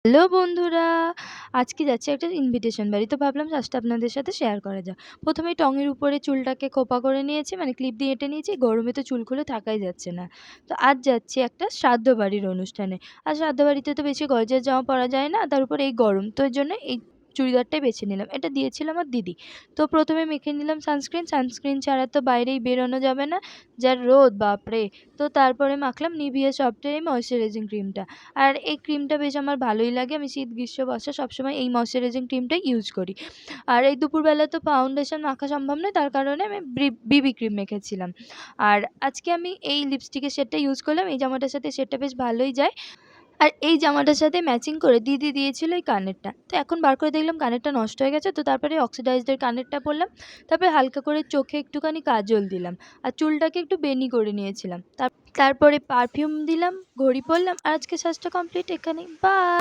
Hello বন্ধুরা! আজকে যাচ্ছি একটা ইনভিটেশন বাড়ি। তো ভাবলাম জাস্ট আপনাদের সাথে শেয়ার করা যাক। ১ম এই টঙের উপরে চুলটাকে খোঁপা করে নিয়েছি, মানে ক্লিপ দিয়ে এঁটে নিয়েছি। গরমে তো চুল খুলে থাকাই যাচ্ছে না। তো আজ যাচ্ছি একটা শ্রাদ্ধ বাড়ির অনুষ্ঠানে। আর শ্রাদ্ধ বাড়িতে তো বেশি গর্জাস জামা পরা যায় না। তার উপরে এই গরম। তো এর জন্য এই চুড়িদারটাই বেছে নিলাম। এটা দিয়েছিল আমার দিদি। তো ১ম এ মেখে নিলাম সানস্ক্রিন। সানস্ক্রিন ছাড়া তো বাইরেই বেরোনো যাবে না। যা রোদ বাপরে! তো তারপরে মাখলাম নিভিয়া সফটের এই ময়েশ্চারাইজিং ক্রিমটা। আর এই ক্রিমটা বেশ আমার ভালোই লাগে। আমি শীত, গ্রীষ্ম, বর্ষা সবসময় এই ময়েশ্চারাইজিং ক্রিমটাই ইউজ করি। আর এই দুপুরবেলা তো ফাউন্ডেশন মাখা সম্ভব নয়, তার কারণে আমি বিবি ক্রিম মেখেছিলাম। আর আজকে আমি এই লিপস্টিকের শেডটা ইউজ করলাম। এই জামাটার সাথে শেডটা বেশ ভালোই যায়। আর এই জামাটার সাথে ম্যাচিং করে দিদি দিয়েছিল এই কানেরটা। তো এখন বার করে দেখলাম কানেরটা নষ্ট হয়ে গেছে। তো তারপরে অক্সিডাইজড এর কানেরটা পরলাম। তারপরে হালকা করে চোখে একটুখানি কাজল দিলাম। আর চুলটাকে একটু বেনি করে নিয়েছিলাম। তারপরে পারফিউম দিলাম, ঘড়ি পরলাম। আর আজকে সাজটা কমপ্লিট এখানেই। বাই।